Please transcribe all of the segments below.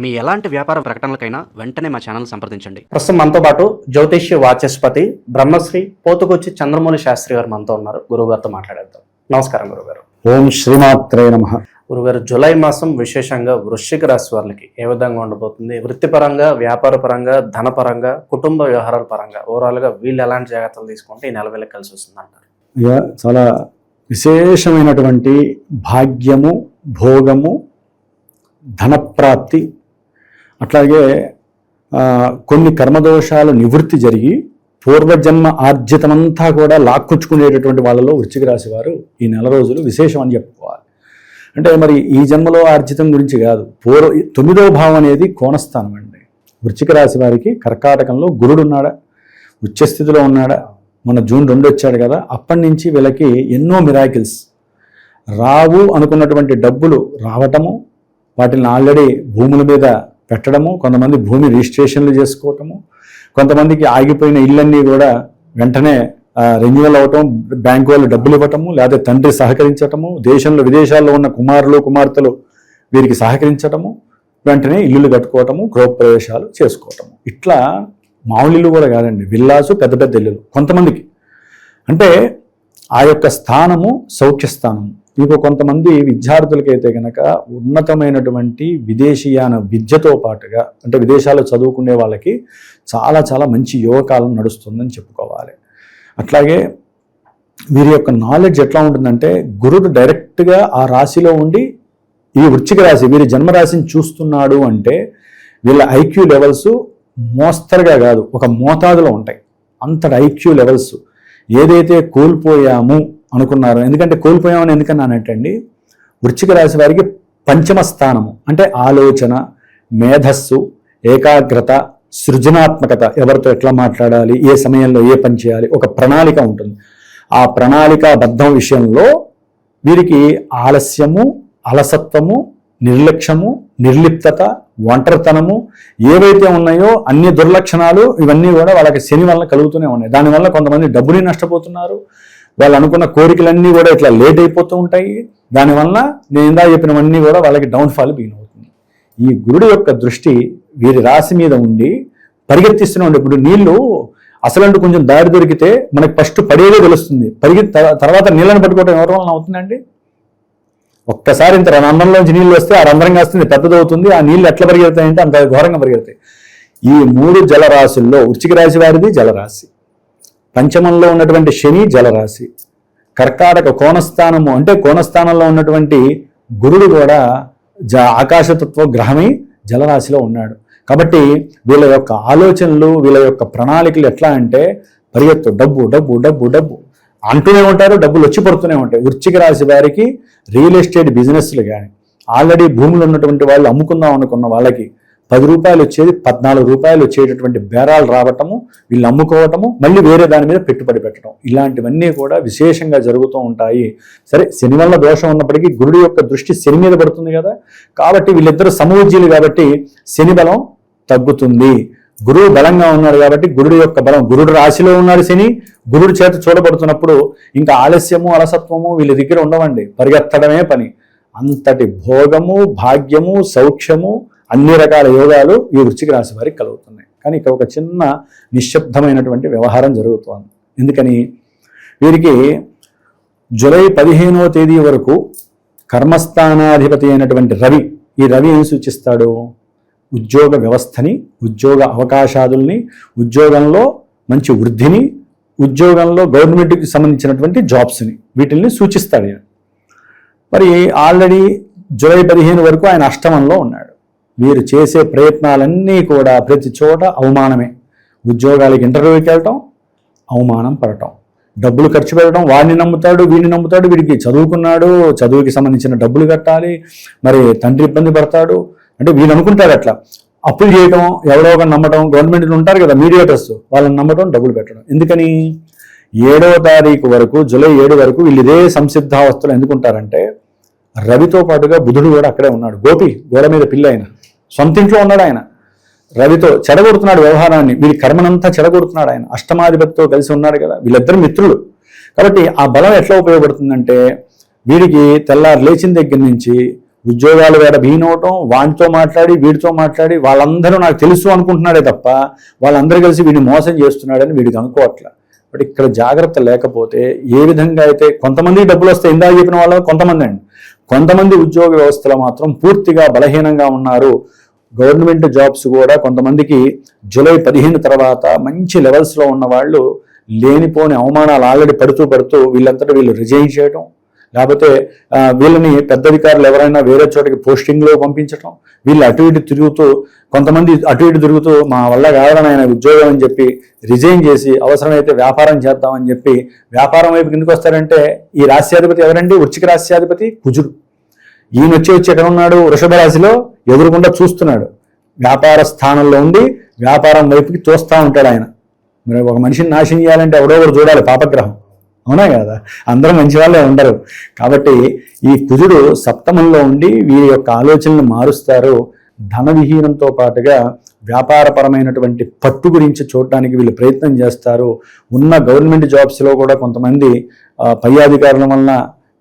మీ ఎలాంటి వ్యాపార ప్రకటనలకైనా వెంటనే మా ఛానల్ సంప్రదించండి. ప్రస్తుతం మనతో పాటు జ్యోతిష్య వాచస్పతి బ్రహ్మశ్రీ పోతుకొచ్చి చంద్రమౌళి శాస్త్రి గారు మనతో ఉన్నారు. గురువుగారితో మాట్లాడేద్దాం. నమస్కారం గురుగారు. ఓం శ్రీమాత్రే నమః. గురుగారు, జూలై మాసం విశేషంగా వృశ్చిక రాశి వారికి ఏ విధంగా ఉండబోతుంది? వృత్తిపరంగా, వ్యాపార పరంగా, ధనపరంగా, కుటుంబ వ్యవహారాల పరంగా ఓవరాల్గా వీళ్ళు ఎలాంటి జాగ్రత్తలు తీసుకుంటే ఈ నెల వీళ్ళకి కలిసి వస్తుంది అంటారు? చాలా విశేషమైనటువంటి భాగ్యము, భోగము, ధనప్రాప్తి, అట్లాగే కొన్ని కర్మదోషాలు నివృత్తి జరిగి పూర్వజన్మ ఆర్జితమంతా కూడా లాక్కొచ్చుకునేటటువంటి వాళ్ళలో వృశ్చిక రాశి వారు ఈ నెల రోజులు విశేషం అని చెప్పుకోవాలి. అంటే మరి ఈ జన్మలో ఆర్జితం గురించి కాదు, 9వ భావం అనేది కోణస్థానం అండి. వృశ్చిక రాశి వారికి కర్కాటకంలో గురుడు ఉన్నాడా, ఉచ్చస్థితిలో ఉన్నాడా, మన జూన్ 2 వచ్చాడు కదా, అప్పటి నుంచి వీళ్ళకి ఎన్నో మిరాకిల్స్. రావు అనుకున్నటువంటి డబ్బులు రావటము, వాటిని ఆల్రెడీ భూముల మీద పెట్టడము, కొంతమంది భూమి రిజిస్ట్రేషన్లు చేసుకోవటము, కొంతమందికి ఆగిపోయిన ఇళ్ళన్నీ కూడా వెంటనే రెన్యువల్ అవ్వటం, బ్యాంకు వాళ్ళు డబ్బులు ఇవ్వటము, లేదా తండ్రి సహకరించటము, దేశంలో విదేశాల్లో ఉన్న కుమారులు కుమార్తెలు వీరికి సహకరించటము, వెంటనే ఇల్లులు కట్టుకోవటము, గృహప్రవేశాలు చేసుకోవటము. ఇట్లా మామూలు ఇల్లు కూడా కాదండి, విల్లాసు, పెద్ద పెద్ద ఇల్లులు కొంతమందికి. అంటే ఆ యొక్క స్థానము సౌఖ్యస్థానము. ఇంకో కొంతమంది విద్యార్థులకైతే కనుక ఉన్నతమైనటువంటి విదేశీయాన విద్యతో పాటుగా, అంటే విదేశాల్లో చదువుకునే వాళ్ళకి చాలా చాలా మంచి యువకాలం నడుస్తుందని చెప్పుకోవాలి. అట్లాగే వీరి యొక్క నాలెడ్జ్ ఎట్లా ఉంటుందంటే, గురుడు డైరెక్ట్గా ఆ రాశిలో ఉండి ఈ వృశ్చిక రాశి వీరి జన్మరాశిని చూస్తున్నాడు అంటే వీళ్ళ ఐక్యూ లెవెల్స్ మోస్తరుగా కాదు, ఒక మోతాదులో ఉంటాయి. అంతటి ఐక్యూ లెవెల్స్ ఏదైతే కోల్పోయాము అనుకున్నారు. ఎందుకంటే కోల్పోయామని ఎందుకన్నానంటండి, వృశ్చిక రాశి వారికి పంచమ స్థానము అంటే ఆలోచన, మేధస్సు, ఏకాగ్రత, సృజనాత్మకత, ఎవరితో ఎట్లా మాట్లాడాలి, ఏ సమయంలో ఏ పని చేయాలి, ఒక ప్రణాళిక ఉంటుంది. ఆ ప్రణాళికాబద్ధం విషయంలో వీరికి ఆలస్యము, అలసత్వము, నిర్లక్ష్యము, నిర్లిప్తత, ఒంటరితనము ఏవైతే ఉన్నాయో అన్ని దుర్లక్షణాలు ఇవన్నీ కూడా వాళ్ళకి శని వల్ల కలుగుతూనే ఉన్నాయి. దానివల్ల కొంతమంది డబ్బుని నష్టపోతున్నారు, వాళ్ళు అనుకున్న కోరికలన్నీ కూడా ఇట్లా లేట్ అయిపోతూ ఉంటాయి. దానివల్ల నేను ఇందా చెప్పినవన్నీ కూడా వాళ్ళకి డౌన్ఫాల్ బిగిన్ అవుతుంది. ఈ గురుడు యొక్క దృష్టి వీరి రాశి మీద ఉండి పరిగెత్తిస్తూనే ఉండే. ఇప్పుడు నీళ్లు అసలంటూ కొంచెం దారి దొరికితే మనకి ఫస్ట్ పడేదే తెలుస్తుంది, తర్వాత నీళ్ళని పట్టుకోవడం ఎవరి వలన అవుతుందండి? ఒక్కసారి ఇంత రంధ్రంలోంచి నీళ్ళు వస్తే ఆ రంధ్రం కాస్తుంది, పెద్దదవుతుంది. ఆ నీళ్ళు ఎట్లా పరిగెడతాయంటే అంత ఘోరంగా పరిగెడతాయి. ఈ 3 జలరాశుల్లో వృశ్చిక రాశి వారిది జలరాశి, పంచమంలో ఉన్నటువంటి శని జలరాశి, కర్కాటక కోణస్థానము అంటే కోణస్థానంలో ఉన్నటువంటి గురుడు కూడా ఆకాశతత్వ గ్రహమై జలరాశిలో ఉన్నాడు. కాబట్టి వీళ్ళ యొక్క ఆలోచనలు, వీళ్ళ యొక్క ప్రణాళికలు ఎట్లా అంటే పరిగెత్తు, డబ్బు డబ్బు డబ్బు డబ్బు అంటూనే ఉంటారు, డబ్బులు వచ్చి పడుతూనే ఉంటాయి. వృశ్చిక రాశి వారికి రియల్ ఎస్టేట్ బిజినెస్లు కానీ, ఆల్రెడీ భూములు ఉన్నటువంటి వాళ్ళు అమ్ముకుందాం అనుకున్న వాళ్ళకి 10 రూపాయలు వచ్చేది 14 రూపాయలు వచ్చేటటువంటి బేరాలు రావటము, వీళ్ళు అమ్ముకోవటము, మళ్ళీ వేరే దాని మీద పెట్టుబడి పెట్టడం, ఇలాంటివన్నీ కూడా విశేషంగా జరుగుతూ ఉంటాయి. సరే, శని వల్ల దోషం ఉన్నప్పటికీ గురుడు యొక్క దృష్టి శని మీద పడుతుంది కదా, కాబట్టి వీళ్ళిద్దరు సమూజ్యులు కాబట్టి శని బలం తగ్గుతుంది. గురువు బలంగా ఉన్నాడు కాబట్టి గురుడు యొక్క బలం, గురుడు రాశిలో ఉన్నాడు శని, గురుడు చేత చూడబడుతున్నప్పుడు ఇంకా ఆలస్యము, అలసత్వము వీళ్ళ దగ్గర ఉండవండి, పరిగెత్తడమే పని. అంతటి భోగము, భాగ్యము, సౌఖ్యము, అన్ని రకాల యోగాలు ఈ వృశ్చిక రాశి వారికి కలుగుతున్నాయి. కానీ ఇక్కడ ఒక చిన్న నిశ్శబ్దమైనటువంటి వ్యవహారం జరుగుతోంది. ఎందుకని, వీరికి జూలై 15వ తేదీ వరకు కర్మస్థానాధిపతి అయినటువంటి రవి, ఈ రవి ఏం సూచిస్తాడు? ఉద్యోగ వ్యవస్థని, ఉద్యోగ అవకాశాదుల్ని, ఉద్యోగంలో మంచి వృద్ధిని, ఉద్యోగంలో గవర్నమెంట్కి సంబంధించినటువంటి జాబ్స్ని, వీటిల్ని సూచిస్తాడు. మరి ఆల్రెడీ జూలై 15 వరకు ఆయన అష్టమంలో ఉన్నాడు. వీరు చేసే ప్రయత్నాలన్నీ కూడా ప్రతి చోట అవమానమే. ఉద్యోగాలకి ఇంటర్వ్యూకి వెళ్ళటం, అవమానం పడటం, డబ్బులు ఖర్చు పెట్టడం, వాడిని నమ్ముతాడు, వీడిని నమ్ముతాడు, వీడికి చదువుకున్నాడు, చదువుకి సంబంధించిన డబ్బులు కట్టాలి, మరి తండ్రి ఇబ్బంది పడతాడు. అంటే వీళ్ళు అనుకుంటారు అట్లా అప్పులు చేయడం, ఎవరో ఒకరు నమ్మటం, గవర్నమెంట్లు ఉంటారు కదా మీడియేటర్స్, వాళ్ళని నమ్మటం, డబ్బులు పెట్టడం. ఎందుకని 7వ తారీఖు వరకు, జూలై 7 వరకు వీళ్ళు ఇదే సంసిద్ధావస్థలు ఎందుకుంటారంటే, రవితో పాటుగా బుధుడు కూడా అక్కడే ఉన్నాడు. గోపి గోడ మీద పిల్ల ఆయన, సొంత ఇంట్లో ఉన్నాడు ఆయన. రవితో చెడగొడుతున్నాడు వ్యవహారాన్ని, వీడి కర్మనంతా చెడగొడుతున్నాడు ఆయన. అష్టమాధిపతితో కలిసి ఉన్నాడు కదా, వీళ్ళిద్దరు మిత్రులు. కాబట్టి ఆ బలం ఎట్లా ఉపయోగపడుతుందంటే, వీడికి తెల్లారు లేచిన దగ్గర నుంచి ఉద్యోగాలు వేడ బీనవటం, వాడితో మాట్లాడి వీడితో మాట్లాడి వాళ్ళందరూ నాకు తెలుసు అనుకుంటున్నాడే తప్ప వాళ్ళందరూ కలిసి వీడిని మోసం చేస్తున్నాడని వీడికి అనుకోవట్ల. బట్ ఇక్కడ జాగ్రత్త లేకపోతే ఏ విధంగా అయితే కొంతమంది డబ్బులు వస్తాయి, ఇందాక చెప్పిన వాళ్ళు కొంతమంది ఉద్యోగ వ్యవస్థలో మాత్రం పూర్తిగా బలహీనంగా ఉన్నారు. గవర్నమెంట్ జాబ్స్ కూడా కొంతమందికి జూలై 15 తర్వాత మంచి లెవెల్స్లో ఉన్న వాళ్ళు లేనిపోని అవమానాలు ఆల్రెడీ పడుతూ వీళ్ళంతటా వీళ్ళు రిజైన్ చేయడం, లేకపోతే వీళ్ళని పెద్ద అధికారులు ఎవరైనా వేరే చోటకి పోస్టింగ్లో పంపించడం, వీళ్ళు అటు ఇటు తిరుగుతూ మా వల్ల కాదని ఆయన ఉద్యోగం అని చెప్పి రిజైన్ చేసి అవసరమైతే వ్యాపారం చేద్దామని చెప్పి వ్యాపారం వైపు కిందకు వస్తారంటే ఈ రాశ్యాధిపతి ఎవరండి? వృశ్చిక రాశ్యాధిపతి కుజుడు. ఈయన వచ్చి ఎక్కడ ఉన్నాడు? వృషభ రాశిలో ఎదురుకుండా చూస్తున్నాడు. వ్యాపార స్థానంలో ఉండి వ్యాపారం వైపుకి చూస్తూ ఉంటాడు ఆయన. మరి ఒక మనిషిని నాశనం చేయాలంటే ఎవడో ఒకరు చూడాలి, పాపగ్రహం, అవునా కదా? అందరూ మంచి వాళ్ళే ఉండరు. కాబట్టి ఈ కుజుడు సప్తమంలో ఉండి వీరి యొక్క ఆలోచనలు మారుస్తారు. ధన విహీనంతో పాటుగా వ్యాపారపరమైనటువంటి పట్టు గురించి చూడటానికి వీళ్ళు ప్రయత్నం చేస్తారు. ఉన్న గవర్నమెంట్ జాబ్స్లో కూడా కొంతమంది పై అధికారుల వలన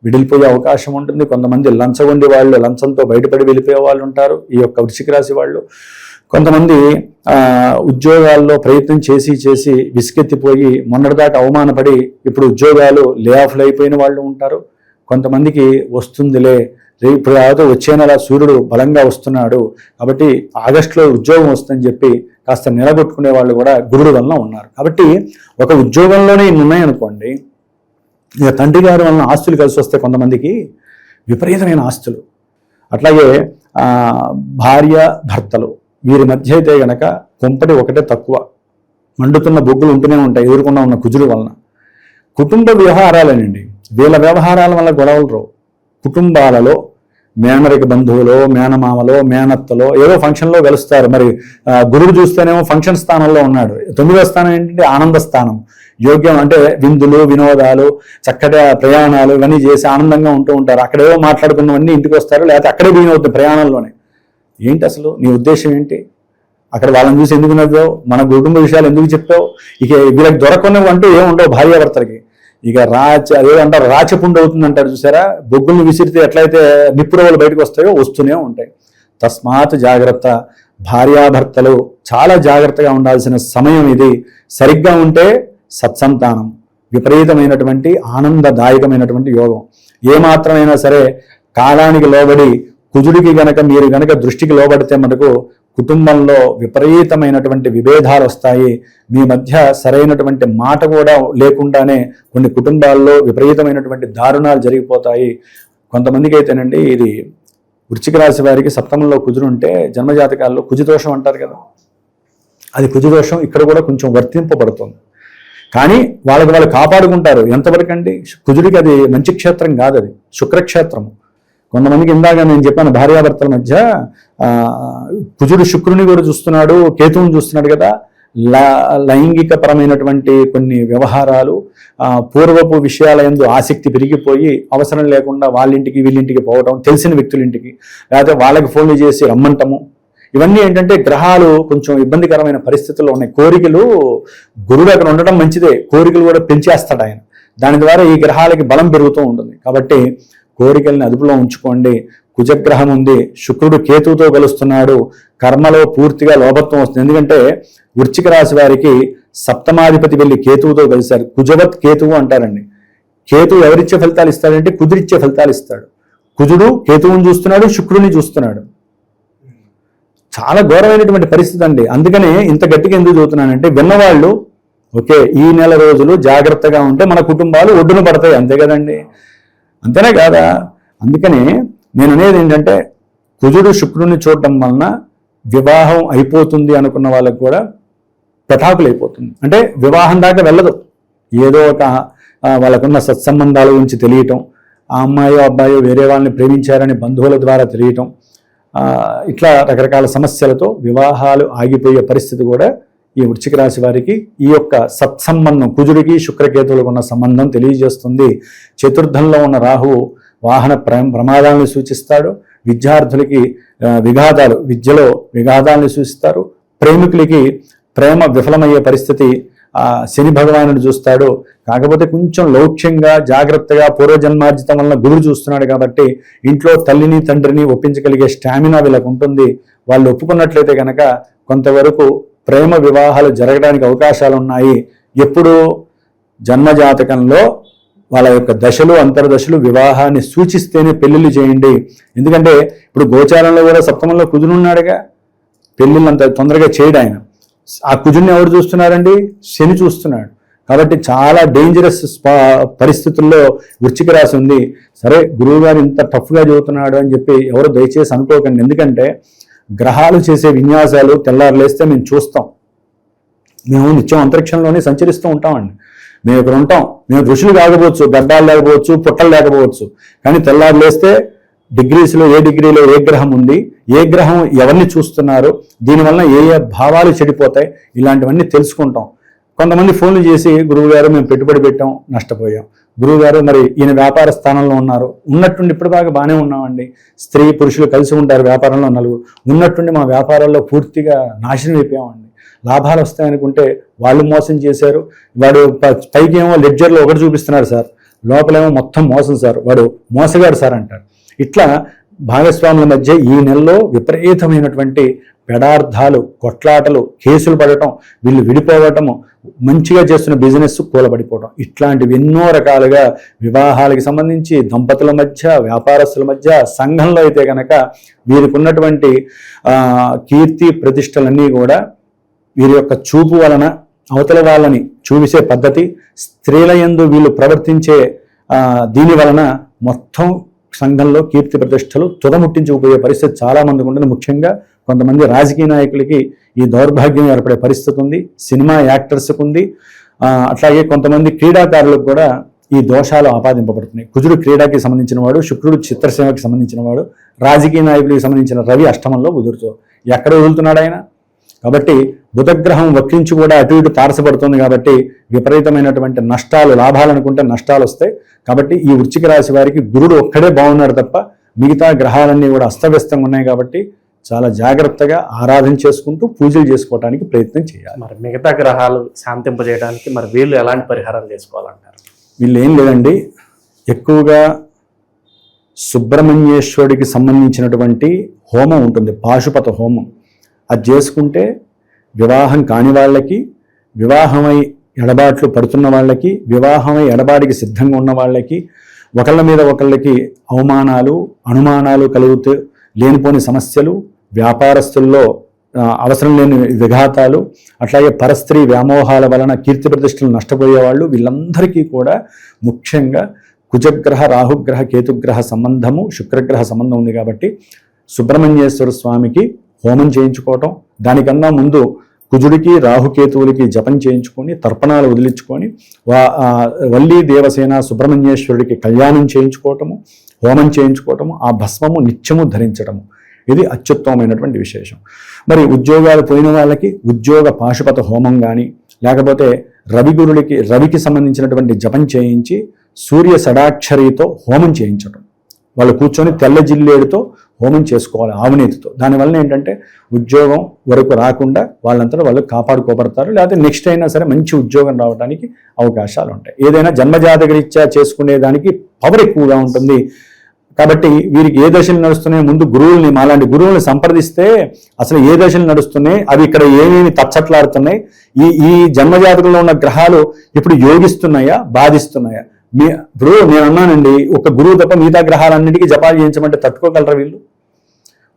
విడిలిపోయే అవకాశం ఉంటుంది. కొంతమంది లంచగొండి వాళ్ళు లంచంతో బయటపడి వెళ్ళిపోయే వాళ్ళు ఉంటారు. ఈ యొక్క వృశ్చిక రాశి వాళ్ళు కొంతమంది ఉద్యోగాల్లో ప్రయత్నం చేసి విసుకెత్తిపోయి మొన్నటిదాకా అవమానపడి ఇప్పుడు ఉద్యోగాలు లే ఆఫ్లు అయిపోయిన వాళ్ళు ఉంటారు. కొంతమందికి వస్తుందిలే, ఇప్పుడు వచ్చే నెల సూర్యుడు బలంగా వస్తున్నాడు కాబట్టి ఆగస్టులో ఉద్యోగం వస్తుందని చెప్పి కాస్త నిలబెట్టుకునే వాళ్ళు కూడా గురుడు వలన ఉన్నారు. కాబట్టి ఒక ఉద్యోగంలోనే ఇన్ని ఉన్నాయనుకోండి, ఇక తండ్రి గారి వలన ఆస్తులు కలిసి వస్తే కొంతమందికి విపరీతమైన ఆస్తులు. అట్లాగే భార్య భర్తలు వీరి మధ్య అయితే గనక కొంపటి ఒకటే తక్కువ, మండుతున్న బొగ్గులు ఉంటూనే ఉంటాయి ఎదురుకుండా ఉన్న కుజుడు వలన. కుటుంబ వ్యవహారాలేనండి, వీళ్ళ వ్యవహారాల వల్ల గొడవలు రావు. కుటుంబాలలో మేనరిక బంధువులో, మేనమామలో, మేనత్తలో ఏదో ఫంక్షన్లో కలుస్తారు. మరి గురుడు చూస్తేనేమో ఫంక్షన్ స్థానంలో ఉన్నాడు. 9వ స్థానం ఏంటంటే ఆనంద స్థానం. యోగ్యం అంటే విందులు, వినోదాలు, చక్కటి ప్రయాణాలు ఇవన్నీ చేసి ఆనందంగా ఉంటూ ఉంటారు. అక్కడేవో మాట్లాడుకున్నవన్నీ ఇంటికి వస్తారు, లేకపోతే అక్కడే బిగిన్ అవుతుంది ప్రయాణంలోనే. ఏంటి అసలు నీ ఉద్దేశం ఏంటి? అక్కడ వాళ్ళని చూసి ఎందుకు నవ్వావు? మన కుటుంబ విషయాలు ఎందుకు చెప్పావు? ఇక వీళ్ళకి దొరకనివి అంటూ ఏముండవు భార్యాభర్తలకి. ఇక అదేదంటారు రాచపుండు అవుతుంది అంటారు చూసారా? బొగ్గుల్ని విసిరితే ఎట్లయితే నిప్పురవలు బయటకు వస్తాయో వస్తూనే ఉంటాయి. తస్మాత్ జాగ్రత్త. భార్యాభర్తలు చాలా జాగ్రత్తగా ఉండాల్సిన సమయం ఇది. సరిగ్గా ఉంటే సత్సంతానం, విపరీతమైనటువంటి ఆనందదాయకమైనటువంటి యోగం. ఏమాత్రమైనా సరే కాలానికి లోబడి కుజుడికి మీరు గనక దృష్టికి లోబడితే మనకు కుటుంబంలో విపరీతమైనటువంటి విభేదాలు వస్తాయి. మీ మధ్య సరైనటువంటి మాట కూడా లేకుండానే కొన్ని కుటుంబాల్లో విపరీతమైనటువంటి దారుణాలు జరిగిపోతాయి. కొంతమందికి అయితేనండి ఇది వృశ్చిక రాశి వారికి సప్తమంలో కుజుడు ఉంటే జన్మజాతకాల్లో కుజదోషం అంటారు కదా, అది కుజదోషం ఇక్కడ కూడా కొంచెం వర్తింపబడుతుంది. కానీ వాళ్ళు కాపాడుకుంటారు. ఎంతవరకు అండి? కుజుడికి అది మంచి క్షేత్రం కాదు, అది శుక్రక్షేత్రము. కొంతమందికి ఇందాక నేను చెప్పాను భార్యాభర్తల మధ్య కుజుడు శుక్రుని కూడా చూస్తున్నాడు, కేతువుని చూస్తున్నాడు కదా. లైంగిక పరమైనటువంటి కొన్ని వ్యవహారాలు, పూర్వపు విషయాల యందు ఆసక్తి పెరిగిపోయి అవసరం లేకుండా వాళ్ళింటికి వీళ్ళింటికి పోవడం, తెలిసిన వ్యక్తులింటికి, లేకపోతే వాళ్ళకి ఫోన్లు చేసి రమ్మంటము, ఇవన్నీ ఏంటంటే గ్రహాలు కొంచెం ఇబ్బందికరమైన పరిస్థితుల్లో ఉన్నాయి. కోరికలు, గురుడు అక్కడ ఉండడం మంచిదే, కోరికలు కూడా పెంచేస్తాడు ఆయన. దాని ద్వారా ఈ గ్రహాలకి బలం పెరుగుతూ ఉంటుంది. కాబట్టి కోరికల్ని అదుపులో ఉంచుకోండి. కుజగ్రహం ఉంది, శుక్రుడు కేతువుతో కలుస్తున్నాడు, కర్మలో పూర్తిగా లోపత్వం వస్తుంది. ఎందుకంటే వృశ్చిక రాశి వారికి సప్తమాధిపతి వెళ్ళి కేతువుతో కలిశారు. కుజవత్ కేతువు అంటారండి. కేతువు ఎవరిచ్చే ఫలితాలు ఇస్తాడంటే కుజుడిచ్చే ఫలితాలు ఇస్తాడు. కుజుడు కేతువుని చూస్తున్నాడు, శుక్రుడిని చూస్తున్నాడు. చాలా ఘోరమైనటువంటి పరిస్థితి అండి. అందుకనే ఇంత గట్టిగా ఎందుకు చదువుతున్నానంటే విన్నవాళ్ళు ఓకే ఈ నెల రోజులు జాగ్రత్తగా ఉంటే మన కుటుంబాలు ఒడ్డున పడతాయి, అంతే కదండి, అంతేనే కాదా? అందుకనే నేను అనేది ఏంటంటే కుజుడు శుక్రుడిని చూడటం వలన వివాహం అయిపోతుంది అనుకున్న వాళ్ళకు కూడా పెటాకులు అయిపోతుంది. అంటే వివాహం దాకా వెళ్ళదు, ఏదో ఒక వాళ్ళకున్న సత్సంబంధాల గురించి తెలియటం, ఆ అమ్మాయో అబ్బాయో వేరే వాళ్ళని ప్రేమించారని బంధువుల ద్వారా తెలియటం, ఇట్లా రకరకాల సమస్యలతో వివాహాలు ఆగిపోయే పరిస్థితి కూడా ఈ వృశ్చిక రాశి వారికి ఈ యొక్క సత్సంబంధం కుజుడికి శుక్రకేతువులకు ఉన్న సంబంధం తెలియజేస్తుంది. చతుర్థంలో ఉన్న రాహువు వాహన ప్రమాదాలను సూచిస్తాడు. విద్యార్థులకి విఘాతాలు, విద్యలో విఘాతాలను సూచిస్తారు. ప్రేమికులకి ప్రేమ విఫలమయ్యే పరిస్థితి, శని భగవానుడు చూస్తాడు. కాకపోతే కొంచెం లౌక్యంగా జాగ్రత్తగా పూర్వజన్మార్జితం వలన గురువు చూస్తున్నాడు కాబట్టి ఇంట్లో తల్లిని తండ్రిని ఒప్పించగలిగే స్టామినా వీళ్ళకు ఉంటుంది. వాళ్ళు ఒప్పుకున్నట్లయితే కనుక కొంతవరకు ప్రేమ వివాహాలు జరగడానికి అవకాశాలు ఉన్నాయి. ఎప్పుడు జన్మజాతకంలో వాళ్ళ యొక్క దశలు అంతర్దశలు వివాహాన్ని సూచిస్తేనే పెళ్లిళ్ళు చేయండి. ఎందుకంటే ఇప్పుడు గోచారంలో కూడా సప్తమంలో కుజునున్నాడుగా, పెళ్లిళ్ళు అంత తొందరగా చేయడు ఆయన. ఆ కుజుడిని ఎవరు చూస్తున్నారండి? శని చూస్తున్నాడు. కాబట్టి చాలా డేంజరస్ పరిస్థితుల్లో వృశ్చిక రాశి ఉంది. సరే గురువు గారు ఇంత టఫ్గా చదువుతున్నాడు అని చెప్పి ఎవరు దయచేసి అనుకోకండి. ఎందుకంటే గ్రహాలు చేసే విన్యాసాలు తెల్లారు లేస్తే మేము చూస్తాం. మేము నిత్యం అంతరిక్షంలోనే సంచరిస్తూ ఉంటామండి. మేము ఇక్కడ ఉంటాం. మేము ఋషులు కాకపోవచ్చు, గడ్డాలు లేకపోవచ్చు, పుట్టలు లేకపోవచ్చు, కానీ తెల్లారు లేస్తే డిగ్రీస్లో ఏ డిగ్రీలో ఏ గ్రహం ఉంది, ఏ గ్రహం ఎవరిని చూస్తున్నారు, దీనివల్ల ఏ ఏ భావాలు చెడిపోతాయి, ఇలాంటివన్నీ తెలుసుకుంటాం. కొంతమంది ఫోన్లు చేసి గురువుగారు మేము పెట్టుబడి పెట్టాం నష్టపోయాం, గురువుగారు మరి ఈయన వ్యాపార స్థానంలో ఉన్నారు, ఉన్నట్టుండి ఇప్పుడు దాకా బాగానే ఉన్నామండి, స్త్రీ పురుషులు కలిసి ఉంటారు వ్యాపారంలో నలుగురు, ఉన్నట్టుండి మా వ్యాపారాల్లో పూర్తిగా నాశనం అయిపోయామండి, లాభాలు వస్తాయనుకుంటే వాళ్ళు మోసం చేశారు, వాడు పైకి ఏమో లెడ్జర్లో ఒకటి చూపిస్తున్నారు సార్, లోపలేమో మొత్తం మోసం సార్, వాడు మోసగాడు సార్ అంటారు. ఇట్లా భాగస్వాముల మధ్య ఈ నెలలో విపరీతమైనటువంటి పెడార్థాలు, కొట్లాటలు, కేసులు పడటం, వీళ్ళు విడిపోవటము, మంచిగా చేస్తున్న బిజినెస్ కూలబడిపోవడం, ఇట్లాంటివి ఎన్నో రకాలుగా వివాహాలకు సంబంధించి దంపతుల మధ్య, వ్యాపారస్తుల మధ్య, సంఘంలో అయితే కనుక వీరికి ఉన్నటువంటి కీర్తి ప్రతిష్టలన్నీ కూడా వీరి యొక్క చూపు వలన అవతల వాళ్ళని చూసే పద్ధతి, స్త్రీల యందు వీళ్ళు ప్రవర్తించే దీని వలన మొత్తం సంఘంలో కీర్తి ప్రతిష్టలు తుదముట్టించుకుపోయే పరిస్థితి చాలా మందికి ఉంటుంది. ముఖ్యంగా కొంతమంది రాజకీయ నాయకులకి ఈ దౌర్భాగ్యం ఏర్పడే పరిస్థితి ఉంది, సినిమా యాక్టర్స్కి ఉంది, అట్లాగే కొంతమంది క్రీడాకారులకు కూడా ఈ దోషాలు ఆపాదింపబడుతున్నాయి. కుజుడు క్రీడాకి సంబంధించిన వాడు, శుక్రుడు చిత్రసేవకి సంబంధించిన వాడు, రాజకీయ నాయకుడికి సంబంధించిన రవి అష్టమంలో బుధుడుతో ఎక్కడ వదులుతున్నాడు ఆయన. కాబట్టి బుధగ్రహం వక్రించి కూడా అటు ఇటు తారసపడుతుంది కాబట్టి విపరీతమైనటువంటి నష్టాలు, లాభాలు అనుకుంటే నష్టాలు వస్తాయి. కాబట్టి ఈ వృశ్చిక రాశి వారికి గురుడు ఒక్కడే బాగున్నాడు తప్ప మిగతా గ్రహాలన్నీ కూడా అస్తవ్యస్తంగా ఉన్నాయి. కాబట్టి చాలా జాగ్రత్తగా ఆరాధన చేసుకుంటూ పూజలు చేసుకోవడానికి ప్రయత్నం చేయాలి. మరి మిగతా గ్రహాలు శాంతింపజేయడానికి మరి వీళ్ళు ఎలాంటి పరిహారాలు చేసుకోవాలంటారు? వీళ్ళు ఏం లేదండి, ఎక్కువగా సుబ్రహ్మణ్యేశ్వరుడికి సంబంధించినటువంటి హోమం ఉంటుంది, పాశుపత హోమం. అది చేసుకుంటే వివాహం కాని వాళ్ళకి, వివాహమై ఎడబాట్లు పడుతున్న వాళ్ళకి, వివాహమై ఎడబాడికి సిద్ధంగా ఉన్న వాళ్ళకి, ఒకళ్ళ మీద ఒకళ్ళకి అవమానాలు, అనుమానాలు కలుగుతూ లేనిపోని సమస్యలు, వ్యాపారస్తుల్లో అవసరం లేని విఘాతాలు, అట్లాగే పరస్త్రీ వ్యామోహాల వలన కీర్తి ప్రతిష్టలు నష్టపోయేవాళ్ళు, వీళ్ళందరికీ కూడా ముఖ్యంగా కుజగ్రహ, రాహుగ్రహ, కేతుగ్రహ సంబంధము, శుక్రగ్రహ సంబంధం ఉంది. కాబట్టి సుబ్రహ్మణ్యేశ్వర స్వామికి హోమం చేయించుకోవటం, దానికన్నా ముందు కుజుడికి రాహుకేతువులకి జపం చేయించుకొని తర్పణాలు వదిలించుకొని వల్లీ దేవసేన సుబ్రహ్మణ్యేశ్వరుడికి కళ్యాణం చేయించుకోవటము, హోమం చేయించుకోవటము, ఆ భస్మము నిత్యము ధరించటము, ఇది అత్యుత్తమమైనటువంటి విశేషం. మరి ఉద్యోగాలు పోయిన వాళ్ళకి ఉద్యోగ పాశుపత హోమం కానీ, లేకపోతే రవికి సంబంధించినటువంటి జపం చేయించి సూర్య షడాక్షరితో హోమం చేయించటం, వాళ్ళు కూర్చొని తెల్ల జిల్లేడుతో హోమం చేసుకోవాలి ఆవునేతితో. దానివల్ల ఏంటంటే ఉద్యోగం వరకు రాకుండా వాళ్ళంతా వాళ్ళు కాపాడుకోబడతారు, లేకపోతే నెక్స్ట్ అయినా సరే మంచి ఉద్యోగం రావడానికి అవకాశాలు ఉంటాయి. ఏదైనా జన్మజాతకరీత్యా చేసుకునేదానికి పవర్ ఎక్కువగా ఉంటుంది. కాబట్టి వీరికి ఏ దశలు నడుస్తున్నాయి, ముందు గురువుల్ని, మాలాంటి గురువుల్ని సంప్రదిస్తే అసలు ఏ దశలు నడుస్తున్నాయి, అవి ఇక్కడ ఏమేమి తచ్చట్లాడుతున్నాయి, ఈ జన్మజాతకంలో ఉన్న గ్రహాలు ఇప్పుడు యోగిస్తున్నాయా, బాధిస్తున్నాయా. ఇప్పుడు నేను అన్నానండి, ఒక గురువు తప్ప మిగతా గ్రహాలన్నిటికీ జపాలు చేయించమంటే తట్టుకోగలరా వీళ్ళు?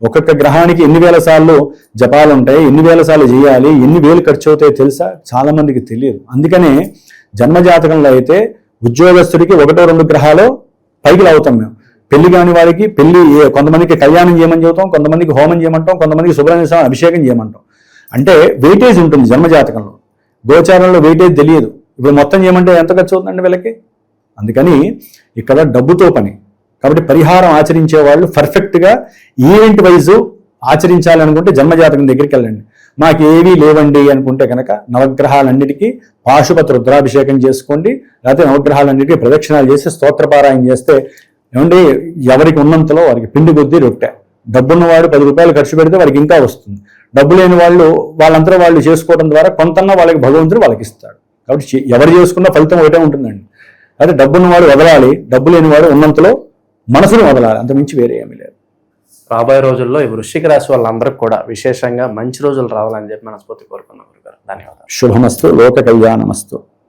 ఒక్కొక్క గ్రహానికి ఎన్ని వేల సార్లు జపాలు ఉంటాయి, ఎన్ని వేల సార్లు చేయాలి, ఎన్ని వేలు ఖర్చు అవుతాయో తెలుసా? చాలా మందికి తెలియదు. అందుకనే జన్మజాతకంలో అయితే ఉద్యోగస్తుడికి 1-2 గ్రహాలు పైకి లాగుతాం మేము. పెళ్లి కాని వారికి కొంతమందికి కళ్యాణం చేయమని చెబుతాం, కొంతమందికి హోమం చేయమంటాం, కొంతమందికి సుబ్రహ్మణ్య స్వామి అభిషేకం చేయమంటాం. అంటే వెయిటేజ్ ఉంటుంది జన్మజాతకంలో, గోచారంలో వెయిటేజ్ తెలియదు. ఇప్పుడు మొత్తం చేయమంటే ఎంత ఖర్చు అవుతుందండి వీళ్ళకి? అందుకని ఇక్కడ డబ్బుతో పని. కాబట్టి పరిహారం ఆచరించే వాళ్ళు పర్ఫెక్ట్గా ఈవెంట్ వైజు ఆచరించాలి అనుకుంటే జన్మజాతకం దగ్గరికి వెళ్ళండి. మాకేవీ లేవండి అనుకుంటే కనుక నవగ్రహాలన్నిటికీ పాశుపత రుద్రాభిషేకం చేసుకోండి, లేకపోతే నవగ్రహాలన్నిటికీ ప్రదక్షిణాలు చేసి స్తోత్రపారాయణ చేస్తే ఏమండి ఎవరికి ఉన్నంతలో వారికి పిండి కొద్దీ రొట్టె. డబ్బున్నవాడు 10 రూపాయలు ఖర్చు పెడితే వారికి ఇంకా వస్తుంది. డబ్బు లేని వాళ్ళంతా వాళ్ళు చేసుకోవడం ద్వారా కొంతన్నా వాళ్ళకి భగవంతుడు వాళ్ళకి ఇస్తాడు. కాబట్టి ఎవరు చేసుకున్న ఫలితం ఒకటే ఉంటుందండి. అయితే డబ్బున్నవాడు వదలాలి, డబ్బు లేనివాడు ఉన్నంతలో మనసును వదలాలి, అంతమించి వేరే ఏమీ లేదు. రాబోయే రోజుల్లో ఈ వృశ్చిక రాశి వాళ్ళందరికీ కూడా విశేషంగా మంచి రోజులు రావాలని చెప్పి మనస్ఫూర్తి కోరుకున్నాం గురుగారు. ధన్యవాదాలు. శుభమస్తు, లోక కళ్యాణమస్తు.